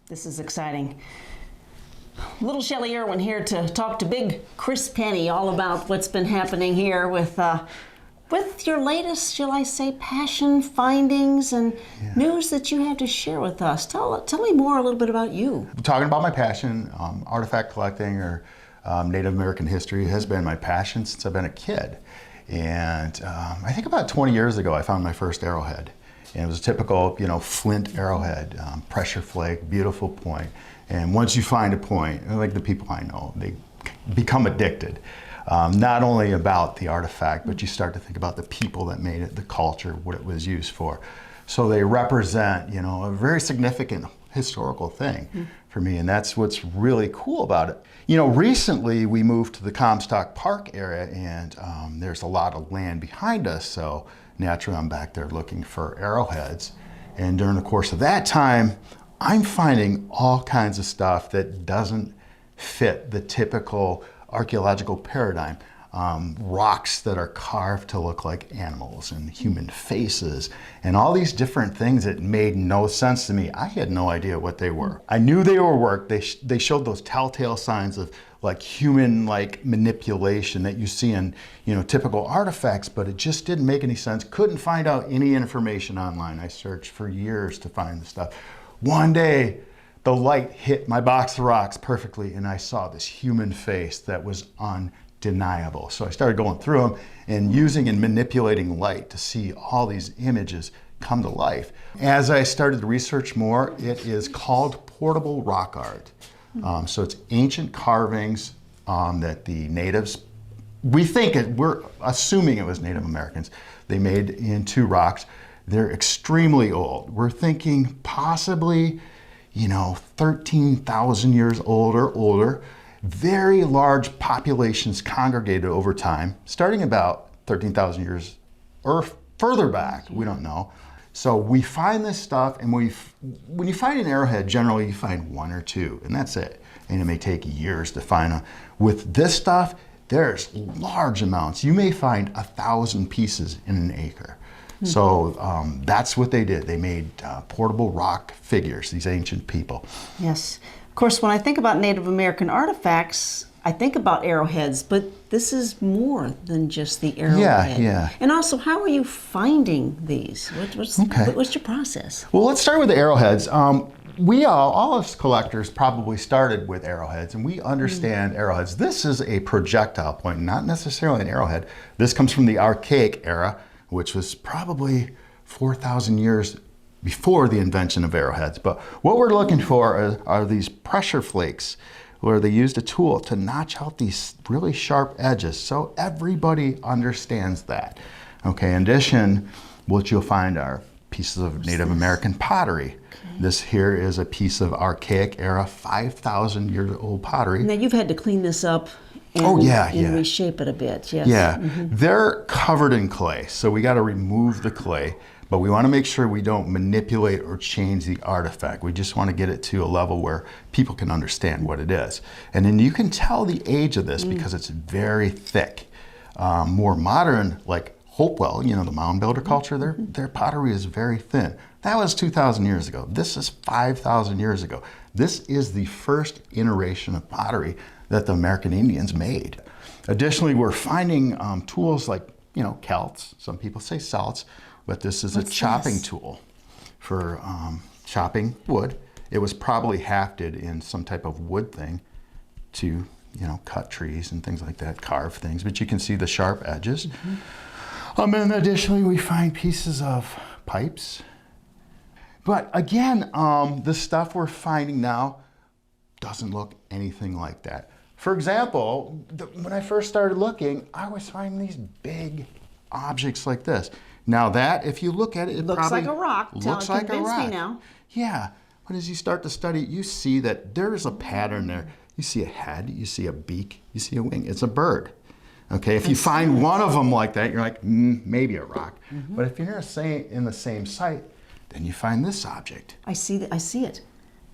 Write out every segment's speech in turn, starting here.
This is exciting. Little Shelley Irwin here to talk to big Chris Penney all about what's been happening here with your latest, shall I say, passion findings and news that you have to share with us. Tell me more a little bit about you. Talking about my passion, artifact collecting or Native American history has been my passion since I've been a kid. And I think about 20 years ago I found my first arrowhead. And it was a typical, flint arrowhead, pressure flake, beautiful point. And once you find a point, like the people I know, they become addicted. Not only about the artifact, but you start to think about the people that made it, the culture, what it was used for. So they represent, a very significant historical thing for me, and that's what's really cool about it. Recently we moved to the Comstock Park area, and there's a lot of land behind us, so naturally I'm back there looking for arrowheads. And during the course of that time, I'm finding all kinds of stuff that doesn't fit the typical archaeological paradigm. Rocks that are carved to look like animals and human faces and all these different things that made no sense to me. I had no idea what they were. I knew they were work. They showed those telltale signs of human manipulation that you see in typical artifacts, but it just didn't make any sense. Couldn't find out any information online. I searched for years to find the stuff. One day the light hit my box of rocks perfectly and I saw this human face that was undeniable. So I started going through them and using and manipulating light to see all these images come to life. As I started to research more, it is called portable rock art. So it's ancient carvings that the natives, we're assuming it was Native Americans, they made into rocks. They're extremely old. We're thinking possibly, 13,000 years old or older. Very large populations congregated over time, starting about 13,000 years or further back, we don't know. So we find this stuff, and when you find an arrowhead, generally you find one or two, and that's it. And it may take years to find them. With this stuff, there's large amounts. You may find 1,000 pieces in an acre. So that's what they did. They made portable rock figures, these ancient people. Yes. Of course, when I think about Native American artifacts, I think about arrowheads, but this is more than just the arrowhead. Yeah. And also, how are you finding these? What's your process? Well, let's start with the arrowheads. We all us collectors probably started with arrowheads, and we understand arrowheads. This is a projectile point, not necessarily an arrowhead. This comes from the archaic era, which was probably 4,000 years before the invention of arrowheads. But what we're looking for are these pressure flakes, where they used a tool to notch out these really sharp edges, so everybody understands that. Okay, in addition, what you'll find are pieces of Native American pottery. This here is a piece of archaic era, 5,000 year old pottery. Now you've had to clean this up and reshape it a bit, yes. Yeah, they're covered in clay, so we got to remove the clay, but we want to make sure we don't manipulate or change the artifact. We just want to get it to a level where people can understand what it is. And then you can tell the age of this because it's very thick. More modern, like Hopewell, the mound builder culture, their pottery is very thin. That was 2,000 years ago. This is 5,000 years ago. This is the first iteration of pottery that the American Indians made. Additionally, we're finding tools like, celts. Some people say celts, but this is a chopping tool for chopping wood. It was probably hafted in some type of wood thing to, cut trees and things like that, carve things, but you can see the sharp edges. And additionally, we find pieces of pipes. But again, the stuff we're finding now doesn't look anything like that. For example, when I first started looking, I was finding these big objects like this. Now that, if you look at it, it looks probably like a rock. Looks like a rock. Me now. Yeah, but as you start to study it, you see that there's a pattern there. You see a head, you see a beak, you see a wing. It's a bird. Okay, if you find one of them like that, you're like, maybe a rock. But if you're in the same site, then you find this object. I see it.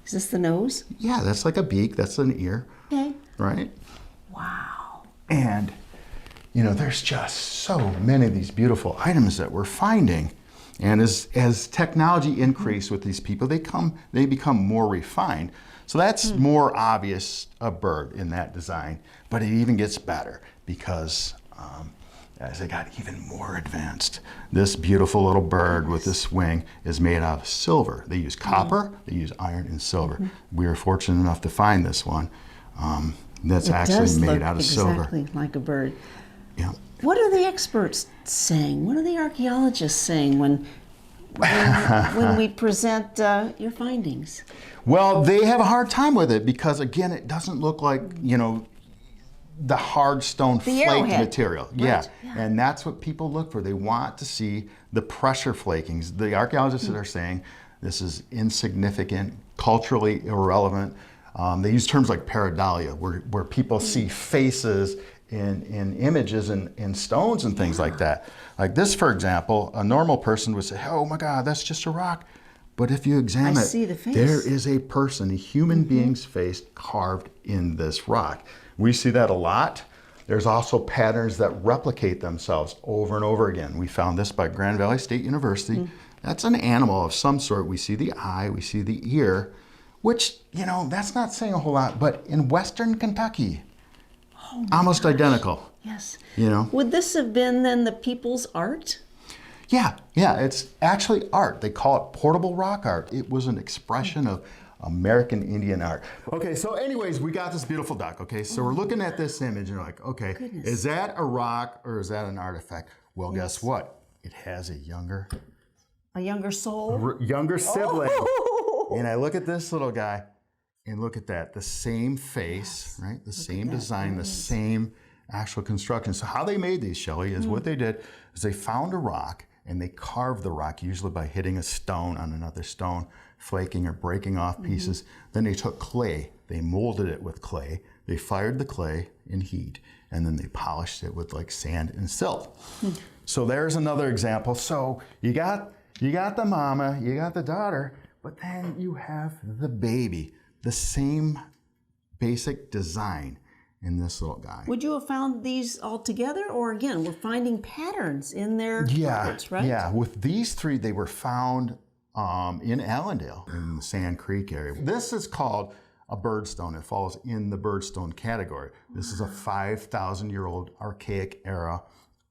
Is this the nose? Yeah, that's like a beak. That's an ear. Okay. Right? Wow. And, there's just so many of these beautiful items that we're finding. And as technology increased with these people, they become more refined. So that's more obvious a bird in that design, but it even gets better because as they got even more advanced, this beautiful little bird with this wing is made out of silver. They use copper, they use iron and silver. We were fortunate enough to find this one that's actually made out of silver. Exactly like a bird. Yeah. What are the experts saying? What are the archaeologists saying when we present your findings? Well, they have a hard time with it because, again, it doesn't look like, the hard stone flaked arrowhead. material. Right. Yeah. Yeah. And that's what people look for. They want to see the pressure flakings. The archaeologists that are saying this is insignificant, culturally irrelevant. They use terms like pareidolia, where people see faces in images in stones and things like that. Like this, for example, a normal person would say, oh my God, that's just a rock. But if you examine see the face. there is a person, a human being's face carved in this rock. We see that a lot. There's also patterns that replicate themselves over and over again. We found this by Grand Valley State University. That's an animal of some sort. We see the eye, we see the ear, which, that's not saying a whole lot, but in Western Kentucky, almost identical. Yes. Would this have been then the people's art? Yeah, it's actually art. They call it portable rock art. It was an expression of American Indian art. Okay, so anyways, we got this beautiful duck, okay? So we're looking at this image and you're like, okay, is that a rock or is that an artifact? Well, guess what? It has a younger soul? Younger sibling. And I look at this little guy and look at that. The same face, right? The same design, the same actual construction. So how they made these, Shelley, is what they did is they found a rock and they carved the rock, usually by hitting a stone on another stone, flaking or breaking off pieces. Then they took clay, they molded it with clay, they fired the clay in heat, and then they polished it with like sand and silt. So there's another example. So you got the mama, you got the daughter, but then you have the baby, the same basic design in this little guy. Would you have found these all together, or again, we're finding patterns in their records, right? Yeah, with these three, they were found in Allendale, in the Sand Creek area. This is called a birdstone. It falls in the birdstone category. This is a 5,000-year-old archaic era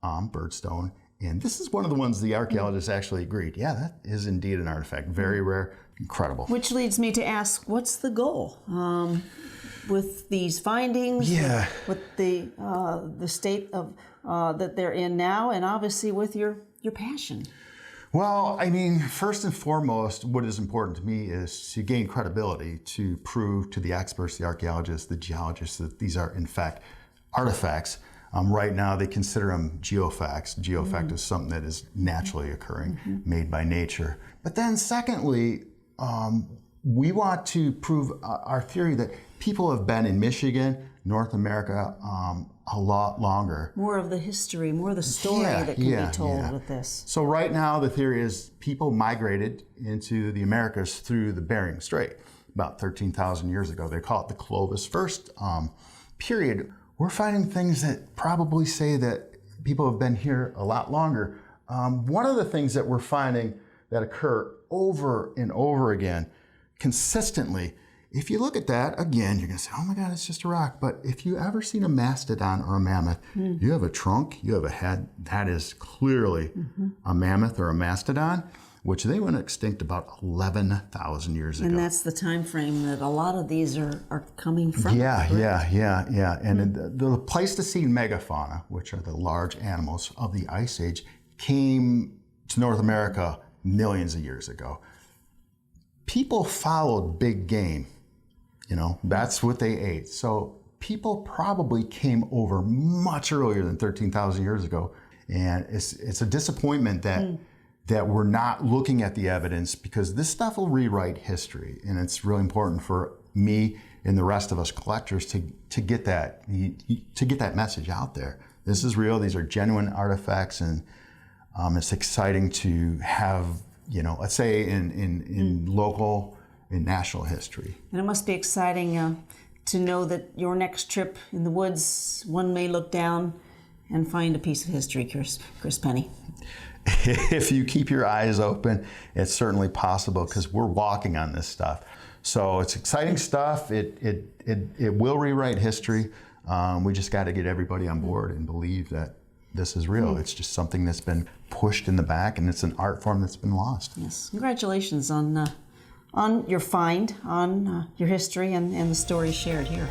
birdstone. And this is one of the ones the archaeologists actually agreed, yeah, that is indeed an artifact. Very rare, incredible. Which leads me to ask, what's the goal with these findings? Yeah. With the state of that they're in now, and obviously with your passion. Well, I mean, first and foremost, what is important to me is to gain credibility, to prove to the experts, the archaeologists, the geologists, that these are in fact artifacts. Right now, they consider them geofacts. Geofact is something that is naturally occurring, made by nature. But then secondly, we want to prove our theory that people have been in Michigan, North America, a lot longer. More of the history, more of the story that can be told with this. So right now, the theory is people migrated into the Americas through the Bering Strait about 13,000 years ago. They call it the Clovis First period. We're finding things that probably say that people have been here a lot longer. One of the things that we're finding that occur over and over again consistently, if you look at that, again, you're going to say, oh my God, it's just a rock. But if you ever seen a mastodon or a mammoth, you have a trunk, you have a head, that is clearly a mammoth or a mastodon, which they went extinct about 11,000 years ago. And that's the time frame that a lot of these are coming from. Yeah. And the Pleistocene megafauna, which are the large animals of the Ice Age, came to North America millions of years ago. People followed big game. That's what they ate. So people probably came over much earlier than 13,000 years ago. And it's a disappointment that we're not looking at the evidence, because this stuff will rewrite history. And it's really important for me and the rest of us collectors to get that message out there. This is real. These are genuine artifacts, and it's exciting to have, let's say in local and national history. And it must be exciting to know that your next trip in the woods, one may look down and find a piece of history, Chris Penney? If you keep your eyes open, it's certainly possible, because we're walking on this stuff. So it's exciting stuff. It will rewrite history. We just got to get everybody on board and believe that this is real. It's just something that's been pushed in the back, and it's an art form that's been lost. Yes, congratulations on your find, on your history, and the stories shared here.